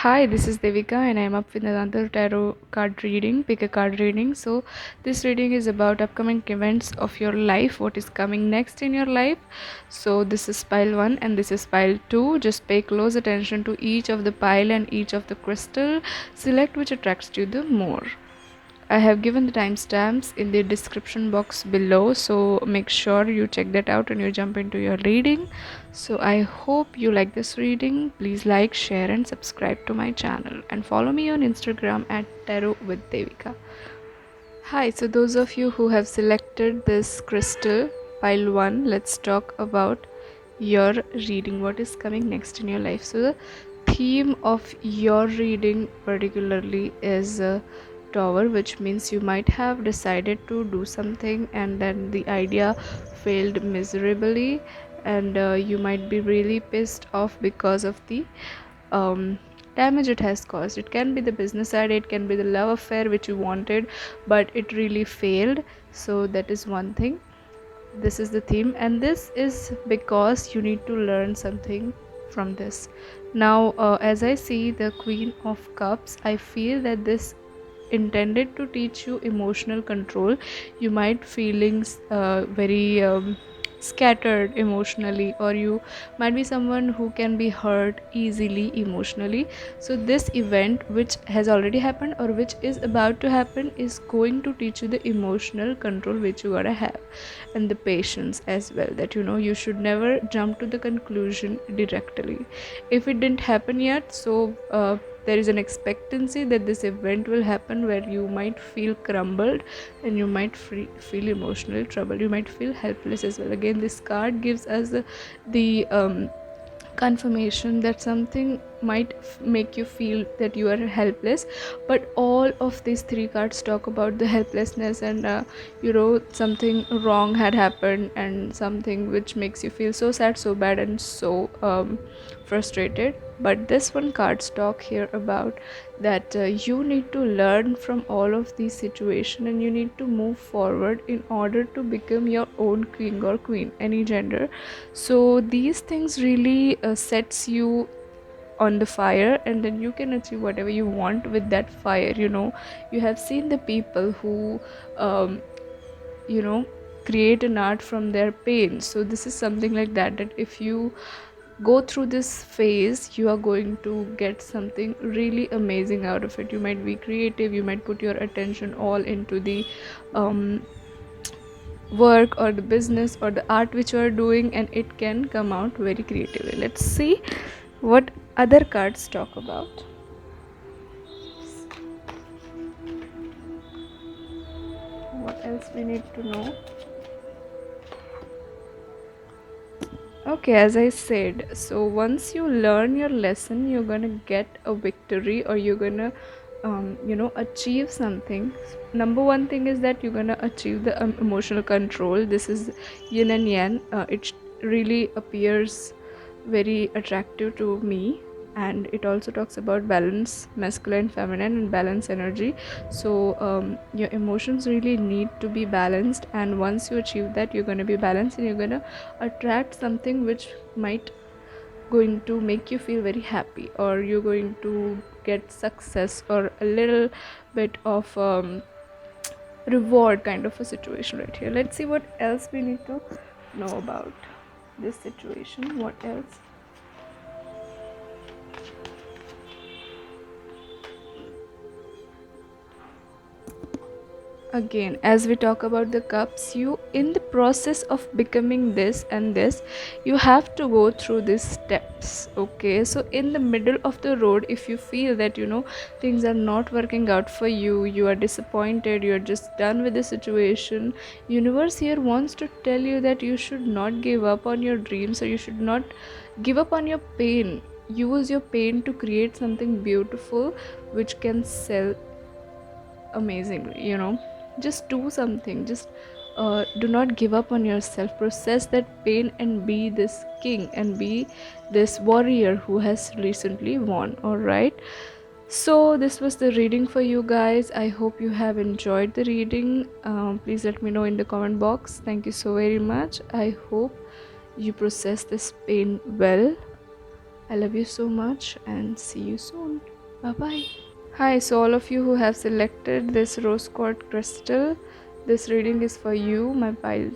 Hi, this is Devika, and I'm up with another tarot card reading, pick a card reading. So, this reading is about upcoming events of your life, what is coming next in your life. So, this is pile 1 and this is pile 2. Just pay close attention to each of the pile and each of the crystal. Select which attracts you the more. I have given the timestamps in the description box below, so make sure you check that out and you jump into your reading. So I hope you like this reading. Please like, share and subscribe to my channel and follow me on Instagram at Tarot with Devika. Hi, so those of you who have selected this crystal pile 1, let's talk about your reading, what is coming next in your life. So the theme of your reading particularly is tower, which means you might have decided to do something and then the idea failed miserably, and you might be really pissed off because of the um, damage it has caused. It can be the business side, it can be the love affair which you wanted but it really failed. So that is one thing. This is the theme, and this is because you need to learn something from this. Now as I see the Queen of Cups, I feel that this intended to teach you emotional control. You might feelings very scattered emotionally, or you might be someone who can be hurt easily emotionally. So this event which has already happened or which is about to happen is going to teach you the emotional control which you gotta have, and the patience as well, that you should never jump to the conclusion directly if it didn't happen yet. So there is an expectancy that this event will happen where you might feel crumbled and you might feel emotional trouble, you might feel helpless as well. Again, this card gives us the confirmation that something might make you feel that you are helpless, but all of these three cards talk about the helplessness, and something wrong had happened and something which makes you feel so sad, so bad and so frustrated. But this one cards talk here about that you need to learn from all of these situations and you need to move forward in order to become your own king or queen, any gender. So these things really sets you on the fire, and then you can achieve whatever you want with that fire. You have seen the people who um, you know create an art from their pain. So this is something like that, that if you go through this phase you are going to get something really amazing out of it. You might be creative, you might put your attention all into the um, work or the business or the art which you are doing, and it can come out very creatively. Let's see what other cards talk about. What else we need to know? Okay, as I said, so once you learn your lesson, you're gonna get a victory, or you're gonna achieve something. Number one thing is that you're gonna achieve the emotional control. This is yin and yang. It really appears very attractive to me, and it also talks about balance, masculine, feminine, and balance energy. So your emotions really need to be balanced, and once you achieve that, you're going to be balanced and you're going to attract something which might going to make you feel very happy, or you're going to get success or a little bit of reward kind of a situation right here. Let's see what else we need to know about this situation. What else? Again, as we talk about the cups, you in the process of becoming this and this, you have to go through these steps. Okay, so in the middle of the road, if you feel that things are not working out for you, you are disappointed, you are just done with the situation, universe here wants to tell you that you should not give up on your dreams, or you should not give up on your pain. Use your pain to create something beautiful which can sell amazingly. Just do something, just do not give up on yourself, process that pain and be this king and be this warrior who has recently won. All right, so this was the reading for you guys. I hope you have enjoyed the reading. Please let me know in the comment box. Thank you so very much. I hope you process this pain well. I love you so much and see you soon. Bye bye. Hi, so all of you who have selected this rose quartz crystal, this reading is for you, my pile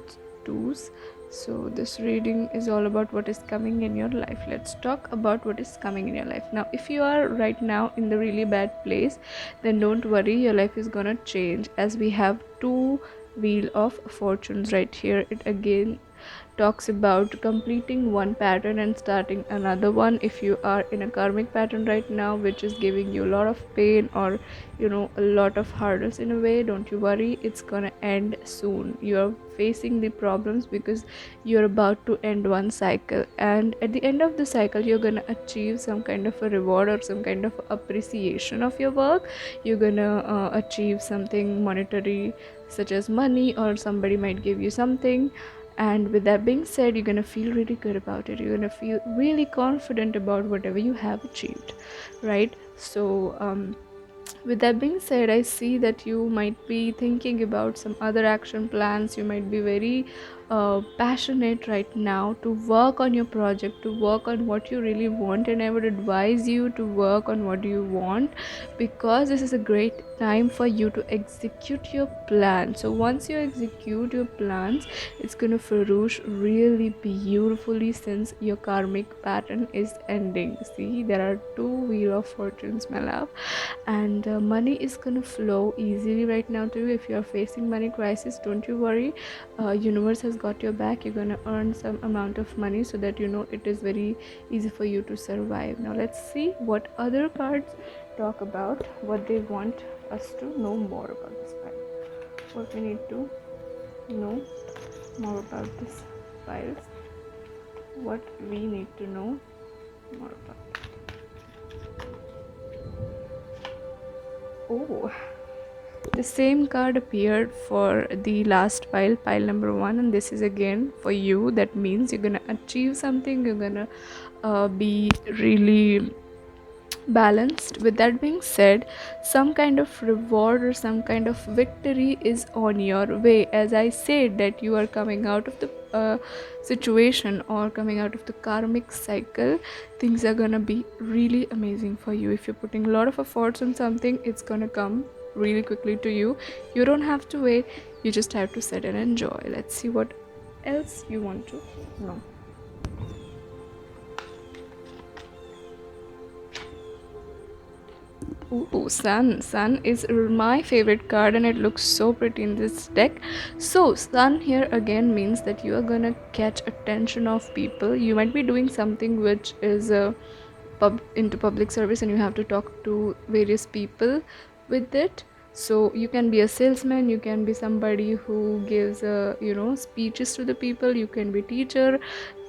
twos. So this reading is all about what is coming in your life. Let's talk about what is coming in your life. Now, if you are right now in the really bad place, then don't worry, your life is gonna change, as we have two wheel of fortunes right here. It again talks about completing one pattern and starting another one. If you are in a karmic pattern right now which is giving you a lot of pain, or a lot of hurdles in a way, don't you worry, it's gonna end soon. You're facing the problems because you're about to end one cycle, and at the end of the cycle you're gonna achieve some kind of a reward or some kind of appreciation of your work. You're gonna achieve something monetary, such as money, or somebody might give you something. And with that being said, you're gonna feel really good about it. You're gonna feel really confident about whatever you have achieved, right? So with that being said, I see that you might be thinking about some other action plans. You might be very passionate right now to work on your project, to work on what you really want, and I would advise you to work on what you want, because this is a great time for you to execute your plan. So once you execute your plans, it's gonna flourish really beautifully, since your karmic pattern is ending. See, there are two wheel of fortunes, my love, and money is gonna flow easily right now to you. If you are facing money crisis, don't you worry, universe has got your back. You're gonna earn some amount of money, so that it is very easy for you to survive. Now let's see what other cards talk about, what they want us to know more about this file, what we need to know more about this files, what we need to know more about. Oh, the same card appeared for the last pile number 1, and this is again for you. That means you're gonna achieve something, you're gonna be really balanced. With that being said, some kind of reward or some kind of victory is on your way. As I said, that you are coming out of the situation, or coming out of the karmic cycle. Things are gonna be really amazing for you. If you're putting a lot of efforts on something, it's gonna come really quickly to you. You don't have to wait, you just have to sit and enjoy. Let's see what else you want to know. Ooh, sun is my favorite card, and it looks so pretty in this deck. So sun here again means that you are gonna catch attention of people. You might be doing something which is into public service, and you have to talk to various people with it. So you can be a salesman, you can be somebody who gives speeches to the people, you can be teacher.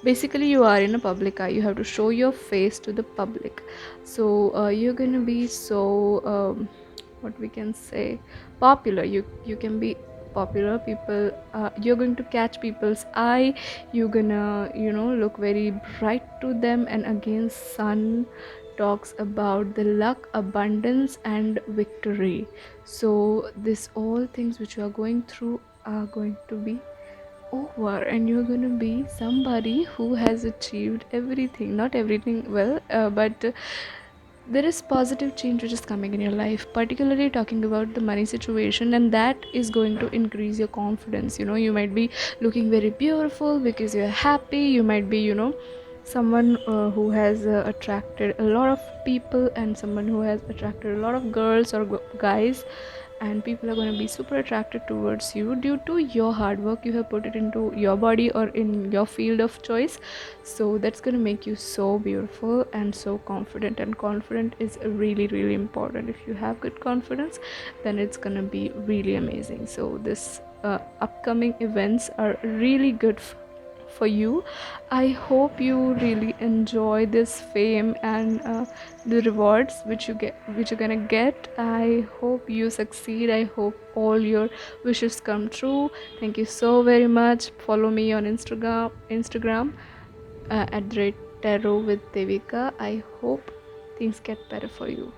Basically you are in a public eye, you have to show your face to the public. So you're gonna be so what we can say, popular. You can be popular. People, you're going to catch people's eye. You're gonna look very bright to them. And again, sun talks about the luck, abundance, and victory. So this all things which you are going through are going to be over, and you're gonna be somebody who has achieved everything. Not everything well, but there is positive change which is coming in your life, particularly talking about the money situation, and that is going to increase your confidence. You might be looking very beautiful because you're happy. You might be someone who has attracted a lot of people, and someone who has attracted a lot of girls or guys, and people are going to be super attracted towards you due to your hard work. You have put it into your body or in your field of choice. So that's going to make you so beautiful and so confident, and confident is really really important. If you have good confidence, then it's going to be really amazing. So this upcoming events are really good for you. I hope you really enjoy this fame and the rewards which you're gonna get. I hope you succeed. I hope all your wishes come true. Thank you so very much. Follow me on Instagram at the rate tarot with Devika. I hope things get better for you.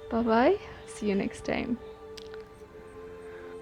Bye bye, see you next time.